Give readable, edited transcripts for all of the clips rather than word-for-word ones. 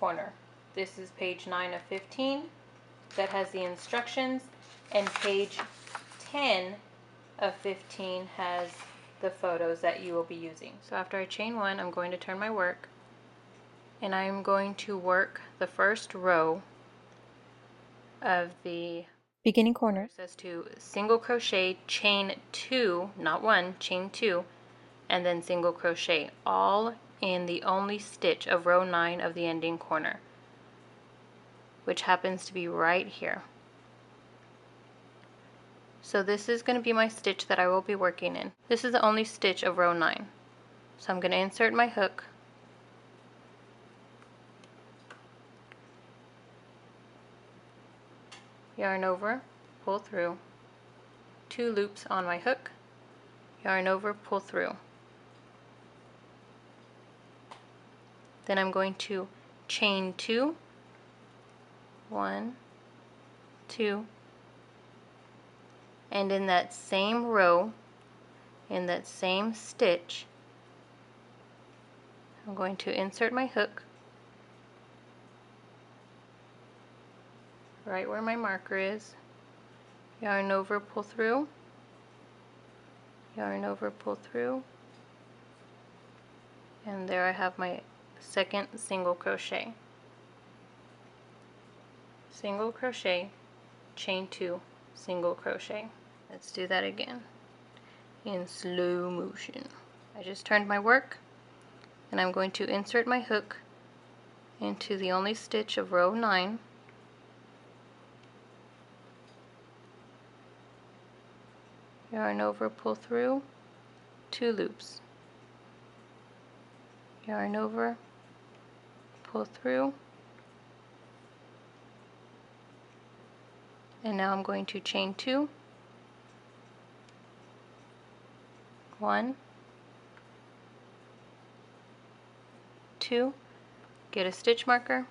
corner. This is page 9 of 15 that has the instructions, and page 10 of 15 has the photos that you will be using. So after I chain one, I'm going to turn my work, and I'm going to work the first row of the beginning corner. It says to single crochet, chain 2, not 1, chain 2, and then single crochet, all in the only stitch of row 9 of the ending corner, which happens to be right here. So this is going to be my stitch that I will be working in. This is the only stitch of row 9. So I'm going to insert my hook, yarn over, pull through, 2 loops on my hook, yarn over, pull through. Then I'm going to chain 2, 1, 2, and in that same row, in that same stitch, I'm going to insert my hook right where my marker is, yarn over, pull through, yarn over, pull through, and there I have my second single crochet. Single crochet, chain 2, single crochet. Let's do that again in slow motion. I just turned my work, and I'm going to insert my hook into the only stitch of row 9, yarn over, pull through, 2 loops, yarn over, pull through, and now I'm going to chain 2, 1, 2, get a stitch marker,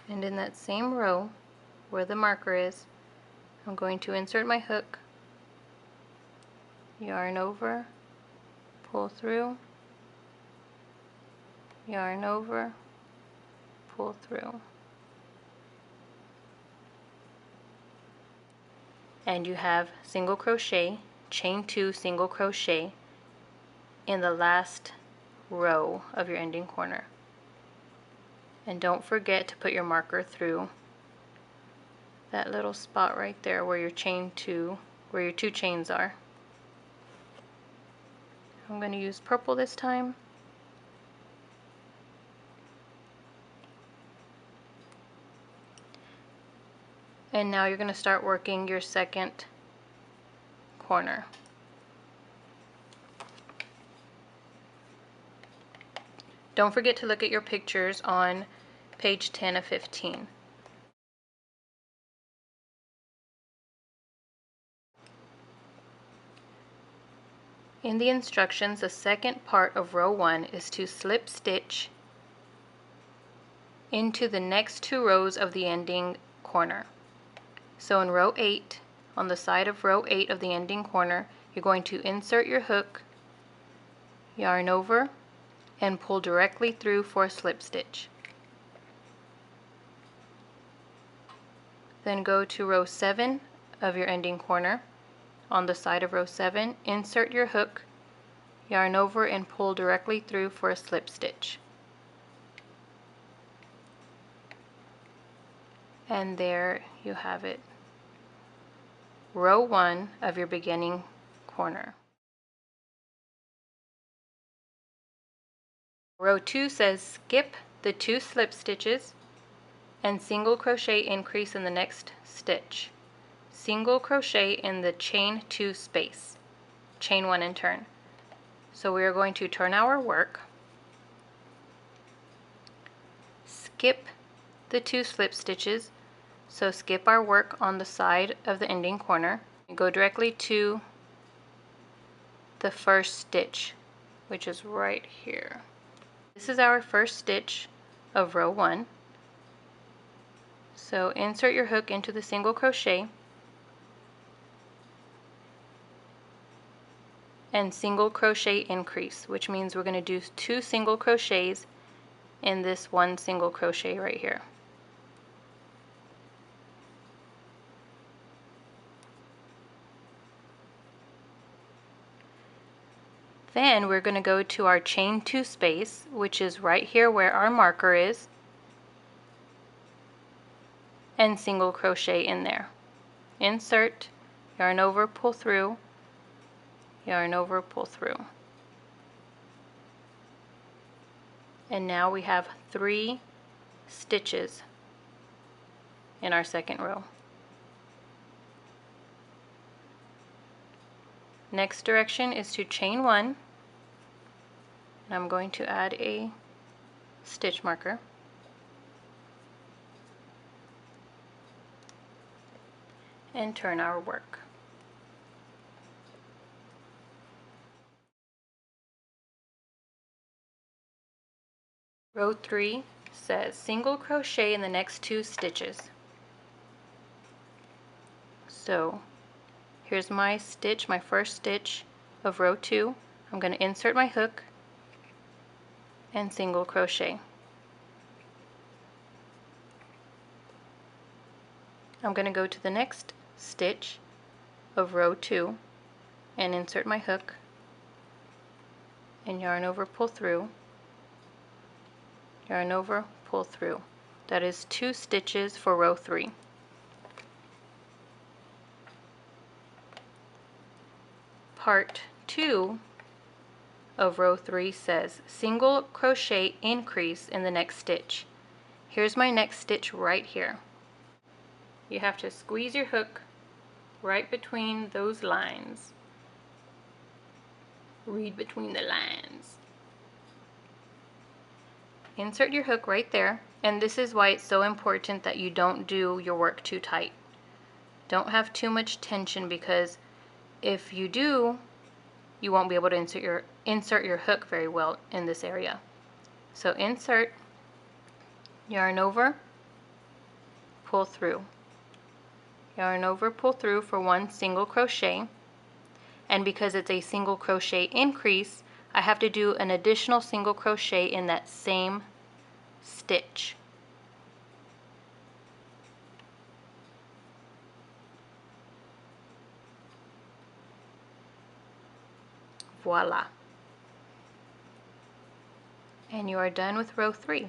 and in that same row where the marker is, I'm going to insert my hook, yarn over, pull through, yarn over, pull through. And you have single crochet, chain 2, single crochet in the last row of your ending corner. And don't forget to put your marker through that little spot right there where your chain 2, where your 2 chains are. I'm going to use purple this time. And now you're going to start working your second corner. Don't forget to look at your pictures on page 10 of 15. In the instructions, the second part of row 1 is to slip stitch into the next 2 rows of the ending corner. So in row 8, on the side of row 8 of the ending corner, you're going to insert your hook, yarn over, and pull directly through for a slip stitch. Then go to row 7 of your ending corner. On the side of row 7, insert your hook, yarn over, and pull directly through for a slip stitch. And there you have it. Row 1 of your beginning corner. Row 2 says skip the 2 slip stitches and single crochet increase in the next stitch. Single crochet in the chain 2 space. Chain 1 and turn. So we are going to turn our work, skip the 2 slip stitches, so skip our work on the side of the ending corner, and go directly to the first stitch, which is right here. This is our first stitch of row 1. So insert your hook into the single crochet and single crochet increase, which means we're going to do 2 single crochets in this 1 single crochet right here. Then we're going to go to our chain 2 space, which is right here where our marker is, and single crochet in there. Insert, yarn over, pull through, yarn over, pull through. And now we have 3 stitches in our second row. Next direction is to chain 1, and I'm going to add a stitch marker. And turn our work. Row 3 says single crochet in the next 2 stitches. So here's my stitch, my first stitch of row 2. I'm going to insert my hook and single crochet. I'm going to go to the next stitch of row 2 and insert my hook and yarn over, pull through, yarn over, pull through. That is 2 stitches for row 3. Part 2 of row 3 says single crochet increase in the next stitch. Here's my next stitch right here. You have to squeeze your hook right between those lines. Read between the lines. Insert your hook right there, and this is why it's so important that you don't do your work too tight. Don't have too much tension, because if you do, you won't be able to insert your hook very well in this area. So insert, yarn over, pull through, yarn over, pull through for 1 single crochet, and because it's a single crochet increase, I have to do an additional single crochet in that same stitch. Voila. And you are done with row 3.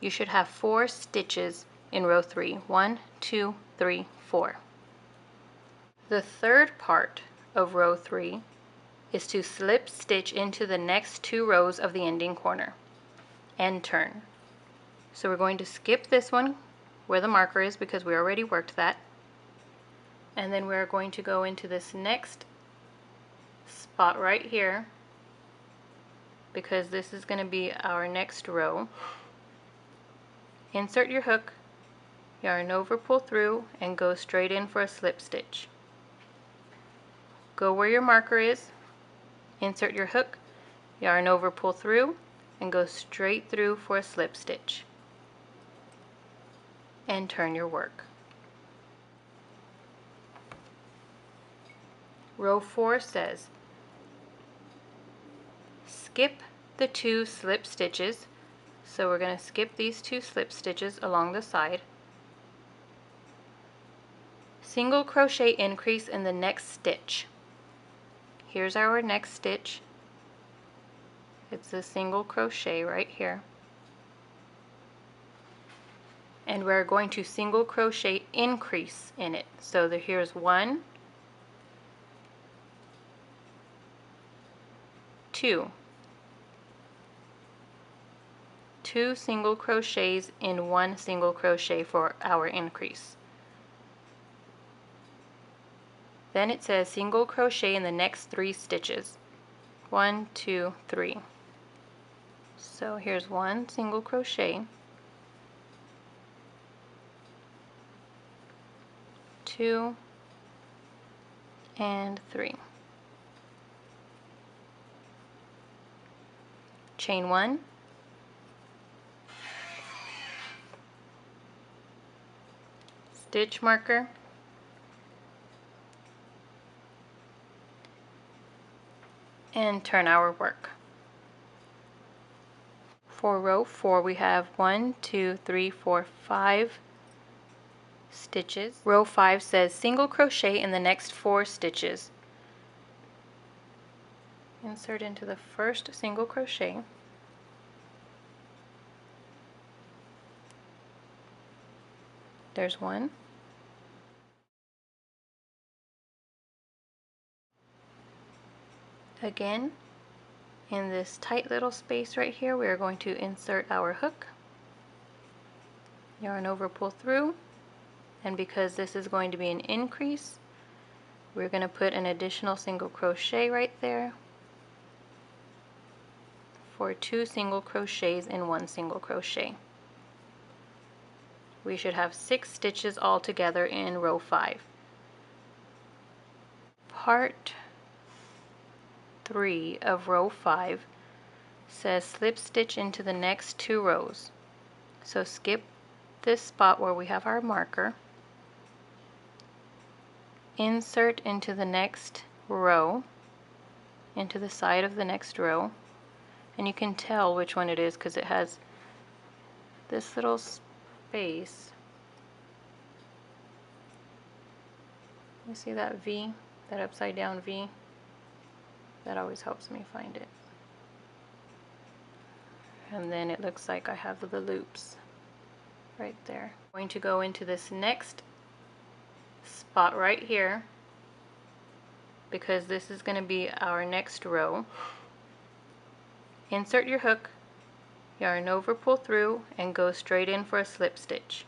You should have 4 stitches in row 3. 1, 2, 3, 4. The third part of row 3 is to slip stitch into the next 2 rows of the ending corner and turn. So we're going to skip this one where the marker is because we already worked that, and then we're going to go into this next spot right here because this is going to be our next row. Insert your hook, yarn over, pull through, and go straight in for a slip stitch. Go where your marker is, insert your hook, yarn over, pull through, and go straight through for a slip stitch. And turn your work. Row 4 says skip the 2 slip stitches. So we're going to skip these 2 slip stitches along the side. Single crochet increase in the next stitch. Here's our next stitch. It's a single crochet right here. And we're going to single crochet increase in it. So here's 1, 2. 2 single crochets in 1 single crochet for our increase. Then it says single crochet in the next 3 stitches. 1, 2, 3. So here's 1 single crochet, 2, and 3. Chain 1, stitch marker, and turn our work. For row 4 we have 1, 2, 3, 4, 5 stitches. Row 5 says single crochet in the next 4 stitches. Insert into the first single crochet. There's one. Again, in this tight little space right here, we are going to insert our hook, yarn over, pull through, and because this is going to be an increase, we're going to put an additional single crochet right there for 2 single crochets in 1 single crochet. We should have 6 stitches all together in row 5. Part 3 of row 5 says slip stitch into the next 2 rows. So skip this spot where we have our marker, insert into the next row, into the side of the next row, and you can tell which one it is because it has this little space. You see that V, that upside down V? That always helps me find it. And then it looks like I have the loops right there. I'm going to go into this next spot right here because this is going to be our next row. Insert your hook, yarn over, pull through, and go straight in for a slip stitch.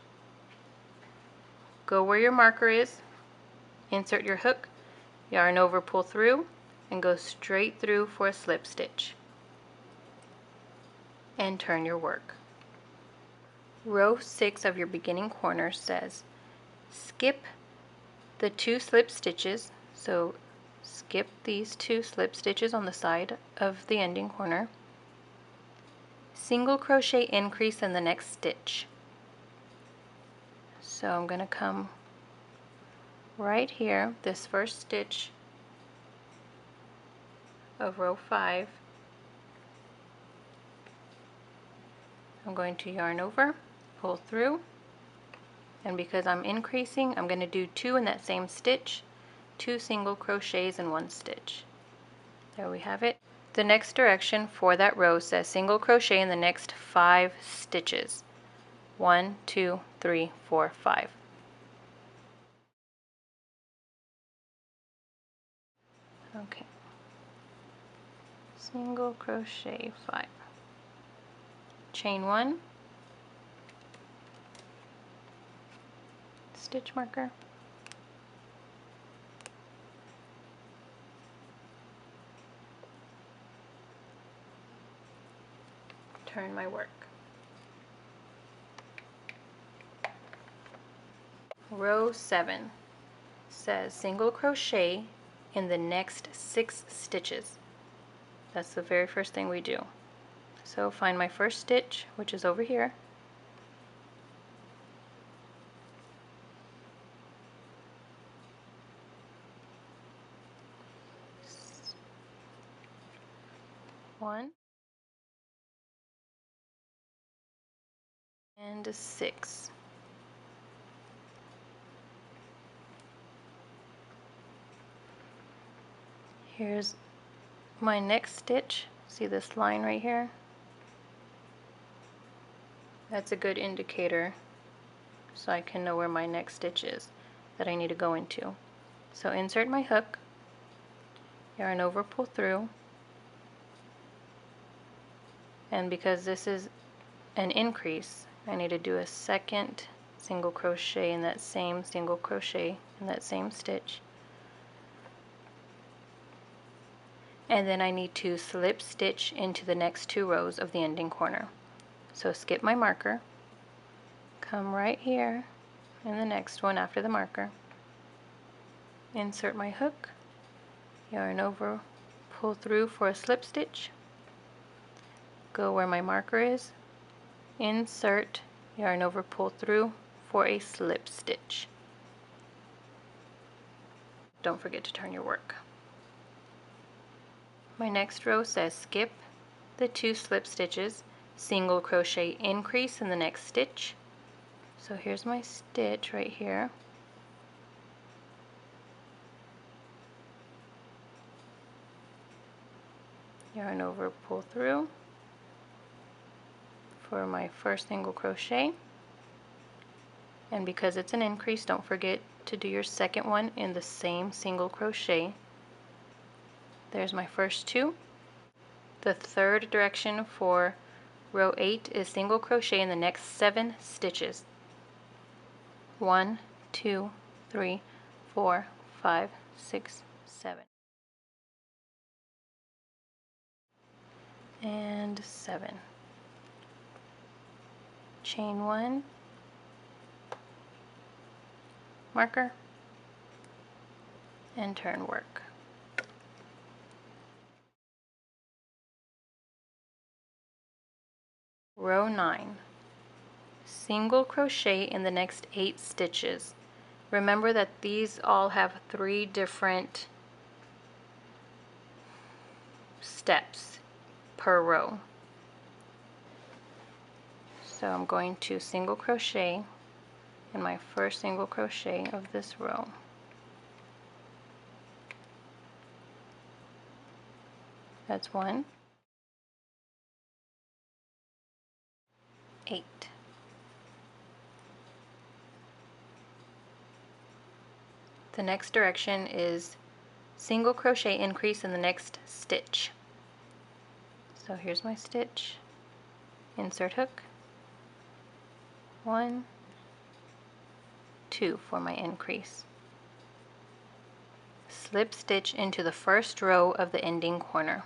Go where your marker is, insert your hook, yarn over, pull through, and go straight through for a slip stitch. And turn your work. Row 6 of your beginning corner says skip the 2 slip stitches, so skip these 2 slip stitches on the side of the ending corner. Single crochet increase in the next stitch. So I'm going to come right here, this first stitch of row 5. I'm going to yarn over, pull through, and because I'm increasing, I'm going to do 2 in that same stitch, 2 single crochets in 1 stitch. There we have it. The next direction for that row says single crochet in the next 5 stitches. 1, 2, 3, 4, 5. Okay. Single crochet 5. Chain 1, stitch marker, turn my work. Row 7 says single crochet in the next 6 stitches. That's the very first thing we do. So find my first stitch, which is over here. One and a 6. Here's my next stitch. See this line right here? That's a good indicator so I can know where my next stitch is that I need to go into. So insert my hook, yarn over, pull through, and because this is an increase, I need to do a second single crochet in that same single crochet in that same stitch. And then I need to slip stitch into the next 2 rows of the ending corner. So skip my marker, come right here in the next one after the marker, insert my hook, yarn over, pull through for a slip stitch, go where my marker is, insert, yarn over, pull through for a slip stitch. Don't forget to turn your work. My next row says skip the 2 slip stitches, single crochet increase in the next stitch. So here's my stitch right here. Yarn over, pull through for my first single crochet. And because it's an increase, don't forget to do your second one in the same single crochet. There's my first 2. The third direction for row 8 is single crochet in the next 7 stitches. 1, 2, 3, 4, 5, 6, 7. And 7. Chain 1, marker, and turn work. Row 9. Single crochet in the next 8 stitches. Remember that these all have 3 different steps per row. So I'm going to single crochet in my first single crochet of this row. That's 1, 8. The next direction is single crochet increase in the next stitch. So here's my stitch, insert hook, 1, 2 for my increase. Slip stitch into the first row of the ending corner.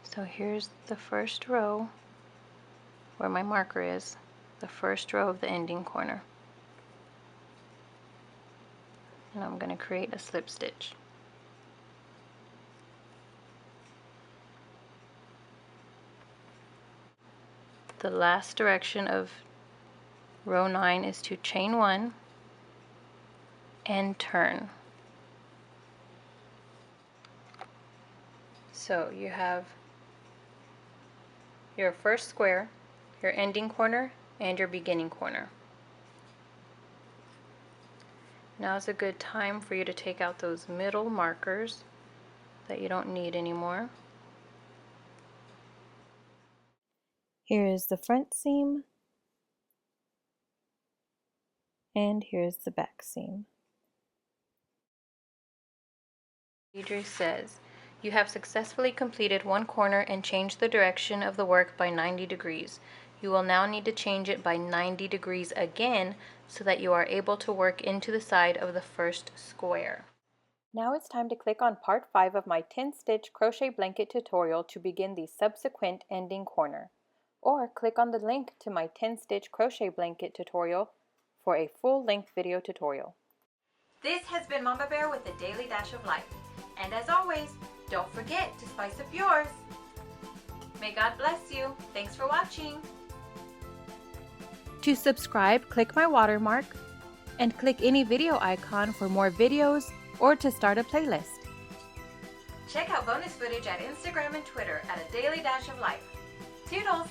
So here's the first row where my marker is, the first row of the ending corner. And I'm going to create a slip stitch. The last direction of row 9 is to chain 1 and turn. So you have your first square, your ending corner, and your beginning corner. Now is a good time for you to take out those middle markers that you don't need anymore. Here is the front seam, and here's the back seam. Deidre says, you have successfully completed one corner and changed the direction of the work by 90 degrees. You will now need to change it by 90 degrees again so that you are able to work into the side of the first square. Now it's time to click on part 5 of my 10-stitch crochet blanket tutorial to begin the subsequent ending corner. Or click on the link to my 10-stitch crochet blanket tutorial for a full-length video tutorial. This has been Mama Bear with a Daily Dash of Life. And as always, don't forget to spice up yours. May God bless you. Thanks for watching. To subscribe, click my watermark and click any video icon for more videos or to start a playlist. Check out bonus footage at Instagram and Twitter at A Daily Dash of Life. Toodles!